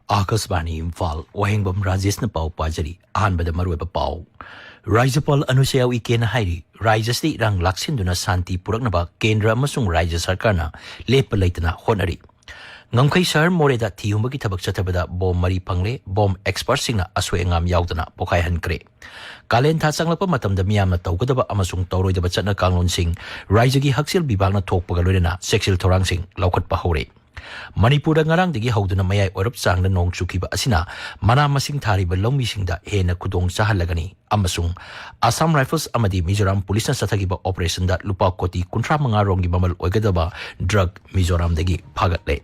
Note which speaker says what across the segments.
Speaker 1: Akasbani Imphal Wahengbam Rajesh na pau pajari ahanbada maruiba pau. Raijapal Anusayaw Ike na hairi Raijasti rang laksinduna santi puraknaba Kendra amasung Raija Sarkarna lepalaitana honari. Ngamkai sar moreda tihumagi tabak chatabada bom mari pangle bom expert singna aswe ngam yaudana pokai hankre. Kalen tha sanglapa matamda miyamna tawgadaba amasung tawroidaba chatna kanglon sing Raijagi haksil bibagna thokpaga loirena sexual thorang sing laukhatpa hore. Manipur ngarang digi hauduna mayai orup sangna nong chukiba asina mana masing thariba longmi singda hena kudong sahalagani amasung Assam Rifles amadi Mizoram Police na satagiba operation da lupa koti kuntra mga rongi mamal oigadaba drug Mizoram dagi phagatle.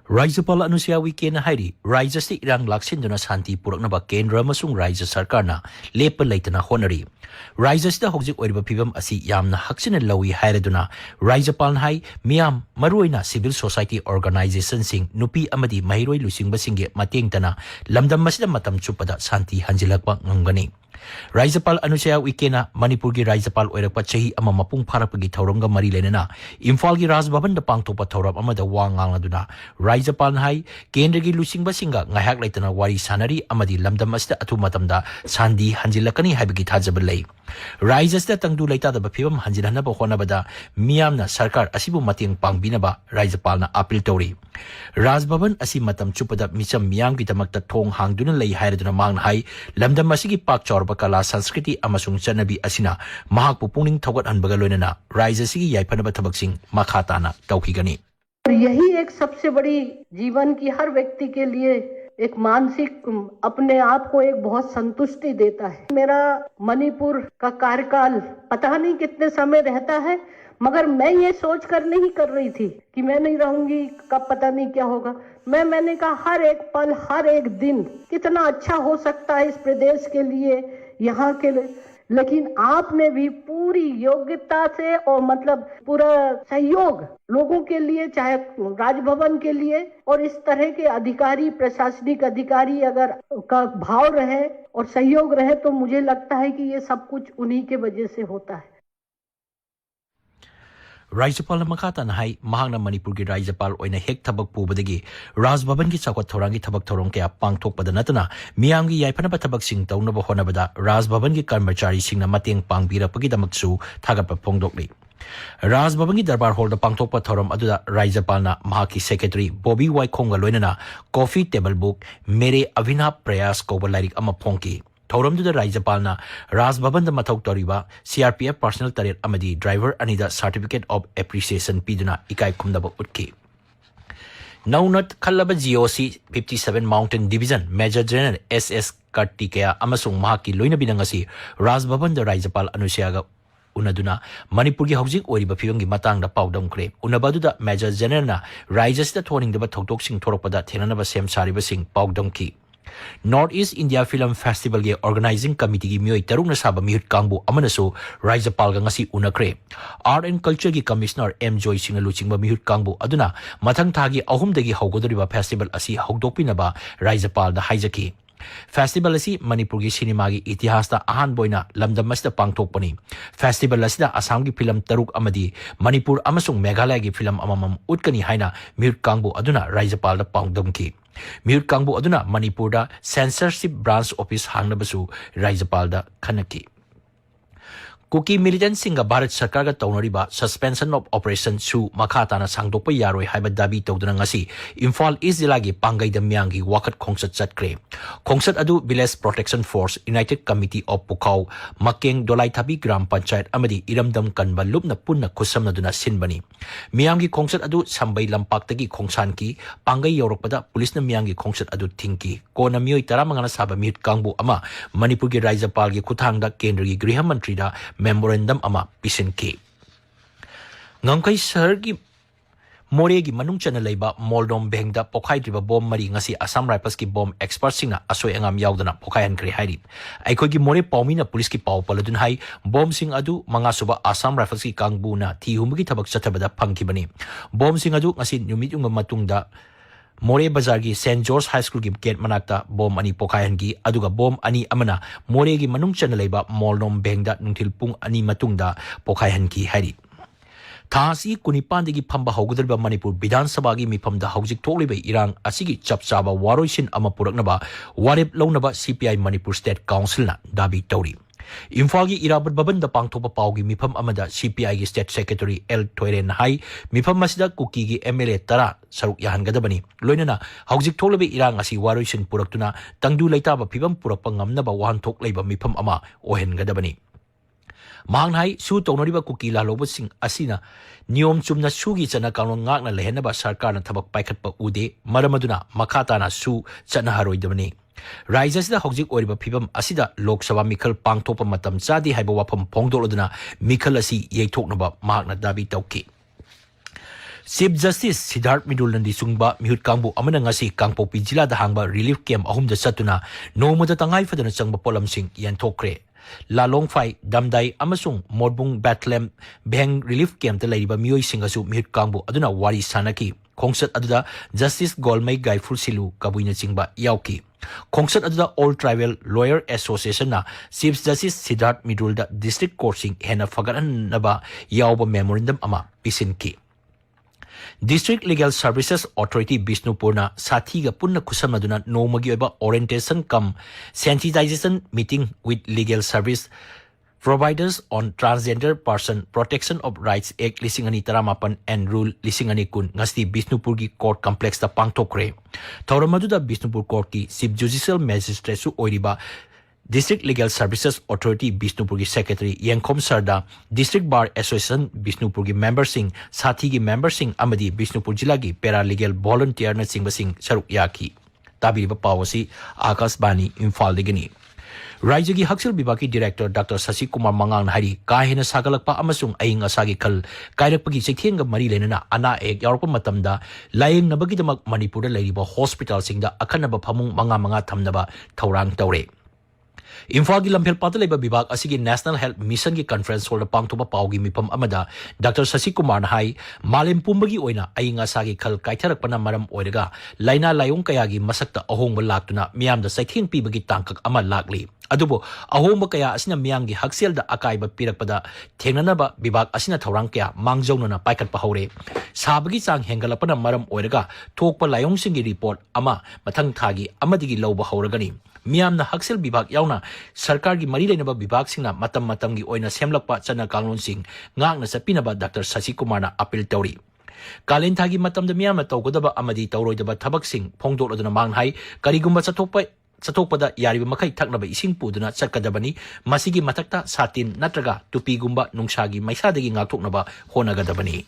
Speaker 1: Raijapal Anusayaw Ike na hairi Raijasti irang laksinduna santi puraknaba Kendra amasung Raija Sarkarna lepalaitana honari. Raijasta hojik oiriba phibam asi yamna haksina lawi hairaduna Raijapal hai miyam maruina civil society organization sing nupi amadi mahiroi lusingba singge matengtana lamdam masida matam chupada santi hanjilakpa ngangani. Raijapal Anusayaw Ike na Manipur gi Raijapal oirakpa chahi ama mapung pharapagi thauramga mari lenana Imphal gi Raj Bhavan da pangtokpa thauram amada wa ngangladuna Raijapal hai Kendra gi lusingba singa ngahak laitana wari sanari amadi lamdam asda athu matamda sandi hanjilakani haibagi thajaba lei. Raijasta tangdu laitadaba phibam hanjilhanaba honabada miyamna sarkar asibu mateng pangbinaba Raijapal na appeal tori. Raj Bhavan asi matam chupada micham miyam gi tamakta thong hangduna lei hairaduna mangna hai lamdam asigi pak chorba kala संस्कृति अमसुंग चनबी असिना महाकपु पुनिंग थौगत अनबगा लोइनना rise असिगी याइफनबा थबकसिंग मखाताना तौखिगनी.
Speaker 2: यही एक सबसे बड़ी जीवन की हर व्यक्ति के लिए एक मानसिक अपने आप को एक बहुत संतुष्टि देता है. मेरा मणिपुर का कार्यकाल पता नहीं कितने समय रहता है, मगर मैं ये सोच कर नहीं कर रही थी कि मैं नहीं रहूंगी, कब पता नहीं क्या होगा. मैंने कहा हर एक पल हर एक दिन कितना अच्छा हो सकता है इस प्रदेश के लिए, यहाँ के लिए. लेकिन आपने भी पूरी योग्यता से और मतलब पूरा सहयोग लोगों के लिए, चाहे राजभवन के लिए और इस तरह के अधिकारी प्रशासनिक अधिकारी अगर का भाव रहे और सहयोग रहे तो मुझे लगता है कि ये सब कुछ उन्हीं के वजह से होता है.
Speaker 1: Raijapal makatan hai mahangna Manipur gi Raijapal oina hek thabak pubadagi Raj Bhavan gi chawat thorangi thabak thorong kaya pangthokpada natana miyam gi yaiphanaba thabak sing taunaba honabada Raj Bhavan gi karmachari singna mateng pangbirapagi damaksu thagapa phongdokli. Raj Bhavan gi darbar hall da pangthokpa thoram aduda Raijapal na mahaki secretary Bobby Waikhonga loinana coffee table book mere avinav prayas koba lairik ama phongki. Thauramduda Raijapal na Raj Bhavan da mathau toriba CRPF personal target amadi driver anida certificate of appreciation piduna ikai khumdaba utki. Naunat khallaba GOC 57 Mountain Division Major General SS Kartikeya amasung mahaki loina binangasi Raj Bhavan da Raijapal Anusayaga unaduna Manipur gi hojik oiriba phibam gi matang da paudam kre unabaduda Major General na Raijasta thoning da thoktok sing thorakpada thenanaba sem sariba sing paudam ki. North East India Film Festival ge organizing committee gi mioi tarung na saba mihut kangbu amanaso Raijapal ga ngasi unakre. Art and Culture gi Commissioner M Joy Singh luchingba mihut kangbu aduna mathang thagi ahum dagi haugodoriba festival asi haudokpinaba Raijapal da haijaki. Festival asi Manipur gi cinema gi itihas da ahan boina lamdam asda pangthokpani. Festival asida Assam gi film taruk amadi Manipur amasung Meghalaya gi film amamam utkani haina mihut kangbu aduna Raijapal da pangdamki. Mihut kangbu aduna Manipur da censorship branch office hangnabasu Raijapal da khanaki. Kuki militant singa Bharat Sarkar ga taunariba suspension of operation su makhatana sangdokpa yaroi haiba dabi tawduna ngasi Imphal East Jilla gi pangai da myangi wakat khongsat chatkre. Khongsat adu Village Protection Force United Committee of Pukhau Makeng Dolai Thabi Gram Panchayat amadi Iramdam Kanba lupna punna khusamna duna sinbani. Myangi khongsat adu Sambai Lampaktagi khongsan ki pangai yorokpada police na myangi khongsat adu thingki. Kona mioi taramangana saba mihut kangbu ama Manipur gi Raijapal gi kuthangda Kendra gi Griha Mantri da memorandum ama pisinki. Ngangkai sahar gi more gi manung chana leiba moldom bengda pokhai driba bom mari ngasi Assam Rifles ki bom expert singna asoi angam yaudana pokhai han kri hairi. Aikoi gi more paumina police ki pau paladun hai bom sing adu manga suba Assam Rifles ki kangbu na thi humgi thabak chathabada phangkibani. Bom sing adu ngasi numit unga matungda More Bazar gi St. George High School gi gate manakta bom ani pokayan gi aduga bom ani amana More gi manung chana leiba molnom bengda nungtil pung ani matungda pokayan gi hari. Thasi kunipandagi phamba haugadalba Manipur Bidhan Sabha gi mifamda haujik thokliba irang asigi chapchaba waroisin ama puraknaba warip launaba CPI Manipur State Council na dabi tauri. Imphal gi Irabat Baban da pangthopa paugi mifam amada CPI gi State Secretary L Thoiren hai mifam masida kuki gi MLA tara saruk yahangadabani loinana haujik thokliba irang asi waroisin puraktuna tangdu leitaba phibam purakpa ngamnaba wahanthok leiba mifam ama ohengadabani. Manghai su tonoriba kuki la lobo sing asina niom chumna sugi chana kanon ngak na lehenaba sarkar na thabak paikhatpa ude maramaduna makata na su chana haroidabani. Raija sida hojik oriba phibam asida Lok Sabha mikhal pangthopa matam chadi haiba wafam phongdoloduna mikhal asi yeithoknaba mahakna dabi tauki. Chief Justice Siddharth Midul Nandi Sungba Mihut Kangbu amana ngasi Kangpopi Jila da hangba relief camp ahumda satuna nomada tangai fadana changba polamsing yanthokre. La Longfai, Damdai, Amasung, Morbung, Bethlehem, Beng Relief Camp, the Lady Mui Singasu, Mihut Kangbu, Aduna Wari Sanaki, Kongsat Aduda, Justice Golmai Gai Fulsilu, Kabuina Singba, Yauki. Kongsat Aduda All Tribal Lawyer Association na Chief Justice Siddharth Midul District Court Sing Hena Fagaran Naba Yauba Memorandum Ama, Pisinki. District Legal Services Authority Bishnupurna Sathiga Punna Kusamaduna Nomagi Orientation cum Sensitization Meeting with Legal Service Providers on Transgender Person Protection of Rights Act Lisingani Taramapan and Rule Lisingani Kun Ngasti Bishnupurgi Court Complex da Pangtokre. Tauramaduda Bishnupur Court ki Chief Judicial Magistrate su Oiriba District Legal Services Authority Bishnupurgi Secretary Yangkom Sarda, District Bar Association Bishnupurgi Member Singh, Sathi Member Singh Amadi Bishnupur Jilagi Paralegal Volunteer na Singh Basing Saruk Yaki. Tabiriba Pawasi Akas Bani Imphal Digini. Raijagi Haksil Bibaki Director Dr. Sasi Kumar Mangang Hari Kahina Sagalakpa Amasung Aing Asagi Kal Kairakpagi Sikhenga Mari Lenana Ana Ek Yarpa Matamda Laying Nabagidamak Manipur Ladiba Hospital Singda Akanaba Pamung Manga Tamnaba Taurang Taure. Imphal gi lamphel pataleba bibak asigi National Health Mission gi conference hall pangthoba paugi mipam amada Dr. Sasi Kumar hai malem pumbagi oina ainga sagi khal kaitharakpana maram oiraga laina layong kayagi masakta ahongba laktuna miyamda saithing pibagi tangkak ama lakli adubo ahongba kaya asina miyamgi hakselda akaiba pirakpada thengnanaba bibak asina thorang kaya mangjawnana paikatpa hore sabagi chang hengalapana maram oiraga thokpa layong singi report ama mathang thagi amadigi lawba horagani Miyamna Haksel Bibak Yauna, Sarkar gi Mari Lainaba Bibak Singna Matam Matamgi Oina Semlakpa Chana Kanglon Singh, Ngak na sa Pinaba Dr. Sasi Kumar na apil tauri. Kalentagi Matam da Miyama Tawgodaba Amadi Tawroidaba Tabak Singh, Pongdolo na Manghai, Karigumba sa tokpada yariba makai taknaba ising puduna sakadabani masigi matakta satin natraga tupigumba nungsagi maisadagi ngakthoknaba honagadabani.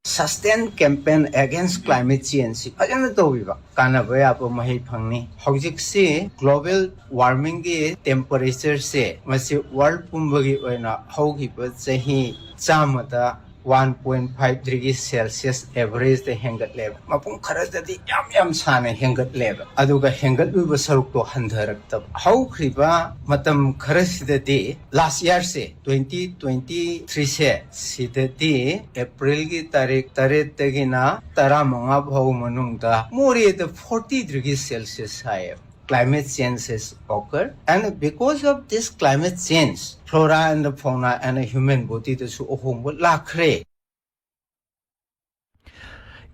Speaker 3: Sustain campaign against climate change. Ajana tobiba kana baya po mahi phangni. Hojik se global warming ge temperature se masi world pumbagi oina hogi pa sahi chamata 1.5 degrees Celsius average the hengat level. Mapung kharadadi yam sana hengat level. Aduga hengat uba saruk to handharak tab. How kriba matam kharasidadi last year se 2023 se sidadi April ki tarik tagina tara mga bhaw manungda more the 40 degrees Celsius higher. Climate change has occurred, and because of this climate change, flora and the fauna and the human body to lakre.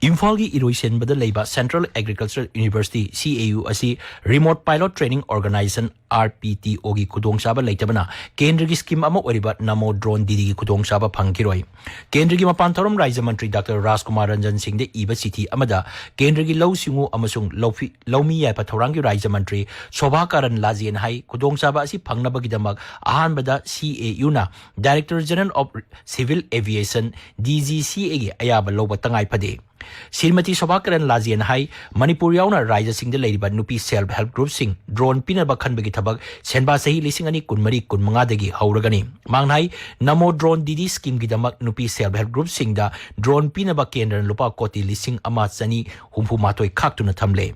Speaker 1: Imphal gi Iroisen bada leiba Central Agricultural University CAU asi Remote Pilot Training Organization RPTO gi khudong saba leitabana Kendra gi scheme ama oriba Namo Drone Didi gi khudong saba phangkiroi Kendra gi mapan thorom Raja Mantri Dr. Rajkumar Ranjan Singh de iba chithi amada Kendra gi Law Singu amasung Lawmi Yaipa Thorang gi Raja Mantri Shobha Karan Lazien hai khudong saba asi phangnaba gi damak ahan bada CAU na Director General of Civil Aviation DGCA gi ayaba loba tangai phade Srimati Shobhakaran Lazian hai Manipur yauna Raja Singh de Ladiba Nupi Self Help Group Singh drone pinaba khanbagi thabak senba sahi lising ani kunmari kunmanga dagi hauragani mangnai Namo Drone Didi scheme gi damak Nupi Self Help Group Singh da drone pinaba kendra lupa koti lising ama chani humpu matoi khaktuna thamle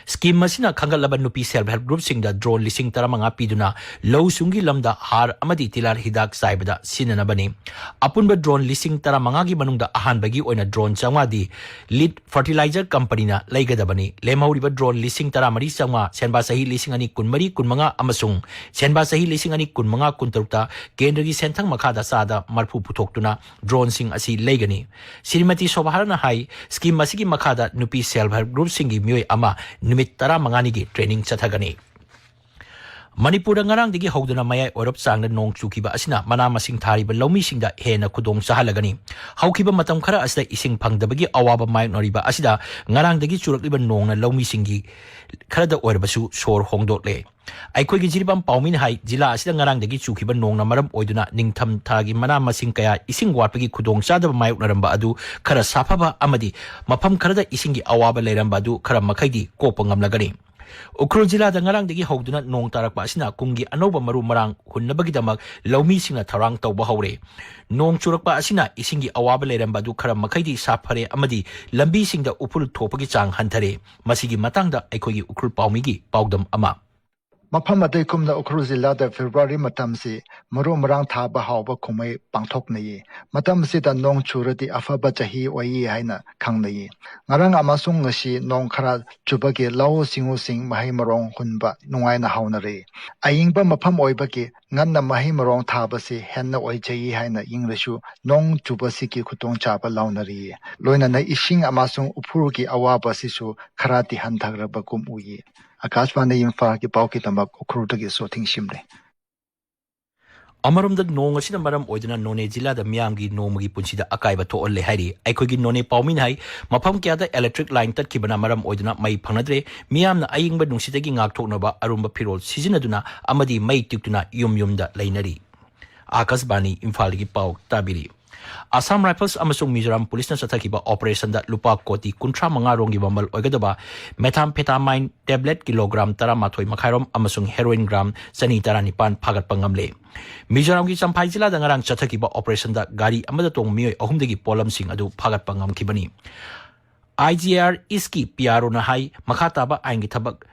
Speaker 1: Scheme masina khangalaba nupi self help group singda drone lising taramanga piduna low sungi lamda har amadi tilar hidak saibada sinanabani. Apunba drone lising taramanga gi manungda ahan bagi oina drone changwadi lead fertilizer company na laigadabani. Lemhauriba drone lising taramari changwa senba sahi lising ani kunmari kunmanga amasung senba sahi lising ani kunmanga kuntarukta kendra gi senthang makhada sada marfu putoktuna drone sing asi laigani. Srimati Sobharana hai scheme masigi makhada nupi self help group singi mioi ama numit tara mangani gi training chathagani. Manipur ngarang digi hoduna mayai orop sang na nong chukiba asina mana masing thariba lomi singda hena khudong sahalagani. Haukiba matam khara asda ising phangdabagi awaba mai noriba asida ngarang digi churakliba nong na lomi singi kharada orbasu sor hongdokle. Aikoi gi jiribam paumin hai jila asida ngarang dagi chukiba nong na maram oiduna ningtham thagi mana masing kaya ising watpagi khudong sadaba mai naramba adu khara safaba amadi mafam kharada isingi awaba leramba adu khara makhaidi kopangamlagani. Ukhrul jila da ngarang dagi hoduna nong tarakpa asina kumgi anoba maru marang hunnabagi damak laumi singna tharang tawba haure. Nong churakpa asina isingi awaba leramba du khara makhaidi safare amadi lambi singda upul thopagi chang hantare. Masigi matangda aikhogi ukhrul paumigi paudam ama.
Speaker 4: Mafam aday kumna Ukhrul Jilla da February matamsi maru marang thaba hawba khumai pangthok nayi. Matamsi da nong churati afaba jahi wayi haina khang nayi. Ngarang amasung ngasi nong khara chubagi lao singu sing mahi marong hunba nungai na haunare. Ayingba mafam oibagi nganna mahi marong thaba si henna oi jayi haina yinglashu nong chubasi ki khutong chaba launari. Loina na ishing amasung upurgi awaba sisu kharati hantagraba kum uyi. Akashvani Imphal ki pau ki tambak Ukhrul dagi soting shimre.
Speaker 1: Amarum da nong asina maram oiduna none jila da miyamgi nomagi punsida akaiba to olle hari. Aikhogi none paumin hai mafam kya da electric line tat kibana maram oiduna mai phangnadre miyamna ayingba nungsitagi ngakthoknaba arumba firol sizinaduna amadi mai tiktuna yum da lainari. Akashvani Imphal ki pau tabiri. Assam Rifles amasung Mizoram Police na sathakiba operation da lupa koti kuntra manga rongi bambal oigadaba methamphetamine tablet kilogram tara mathoi makhairom amasung heroin gram sani tara nipan phagat pangamle. Mizoram ki champhai jila da ngarang sathakiba operation da gari amada tong mioi ahumdagi polam sing adu phagat pangam kibani. IGR iski PRO na hai makhataba aingi thabak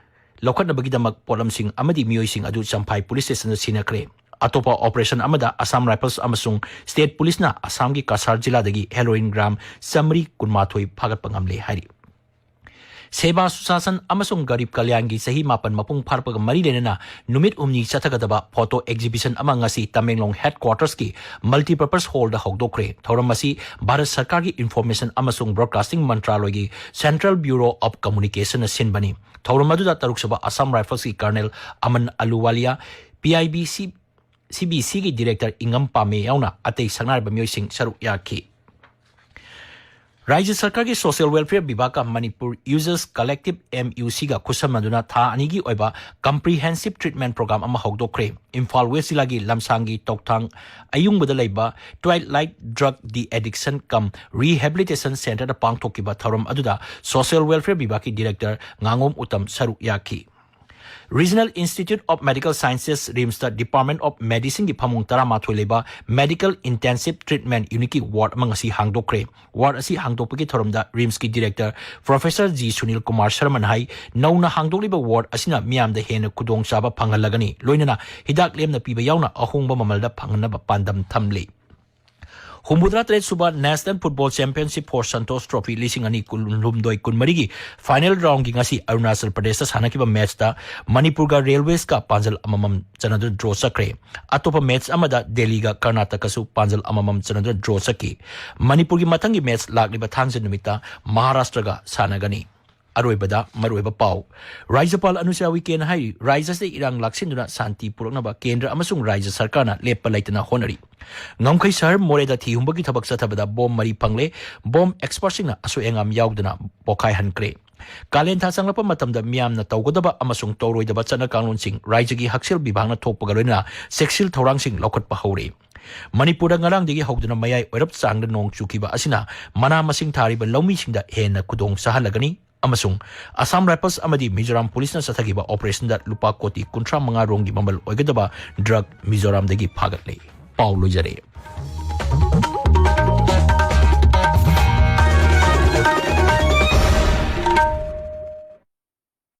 Speaker 1: lokhatnabagi damak polam sing amadi mioi sing adu champhai police station sinakre. Atopa operation amada Assam Rifles amasung State Police na Assam ki Kasar jila dagi heroin gram samri kunmathoi phagat pangamle hari. Seba Susasan amasung Garib Kalyan gi sahi mapan mapung pharpaga mari lenana numit umni chathagadaba photo exhibition ama ngasi Tamenglong headquarters ki multipurpose hall da hogdokre. Thoramasi Bharat Sarkar ki Information amasung Broadcasting Mantraloy gi Central Bureau of Communication na sinbani. Thoramadu da taruksaba Assam Rifles ki Colonel Aman Aluwalia PIBC CBC की director इंगम पामे याउना अतै संगनार बम्योई सिंह सरुक याखी. राज्य सरकार की social welfare विभाग का Manipur users collective MUC का खुसम मदुना था अनिगी ओइबा कम्प्रिहेंसिव ट्रीटमेंट प्रोग्राम अमा हौगदोखरे. इम्फाल वेस्ट जिलागी लमसांगी तोक्थांग अयुंगबदा लैबा twilight drug de addiction cum rehabilitation centre दा पांगथोकिबा थौरम अदुदा सोशल वेलफेयर विभाग की डायरेक्टर nganगोम उत्तम सरुक याखी. Regional Institute of Medical Sciences RIMS the Department of Medicine ki phamung tara mathoi leba Medical Intensive Treatment Unit ki ward mangasi hangdokre. Ward asi hangdokpagi thorom da RIMS ki director Professor G Sunil Kumar Sharman hai nauna hangdokliba ward asina miyam da hena kudong chaba phangalagani loinana hidak lemna piba yauna ahungba mamalda phangnaba pandam thamle. Humudra Trade Suba National Football Championship for Santos Trophy Lising Ani Kulumdoi Kunmarigi final round ki ngasi Arunachal Pradesh sanakiba match da Manipur ga Railways ka panjal amamam chanadra draw sakre. Atopa match amada Delhi ga Karnataka su panjal amamam chanadra draw saki. Manipur ki matangi match lakliba thangje numita Maharashtra ga sanagani. Aroibada maroiba pau. Rajapal Anusha weekend hai Raja se irang laksinduna santi puraknaba kendra amasung Raja Sarkarna lepa laitana honari. Ngamkai sar moreda thi humbagi thabak sathabada bom mari pangle bom expert singna asu engam yaudana pokai hankre. Kalen tha sanglapa matamda miyamna tawgodaba amasung toroidaba chana kanglon sing Rajagi haksel bibhangna thokpaga loina sexil thorang sing lokhatpa haure. Manipur ngarang digi hogduna mayai oirap changda nong chukiba asina mana masing thariba laumi singda hena kudong sahalagani. Amasung Assam Rifles amadi Mizoram Police na sathagiba operation da lupa koti kuntra manga rongi mamal oigadaba drug Mizoram dagi phagat lei. Paulo Jare.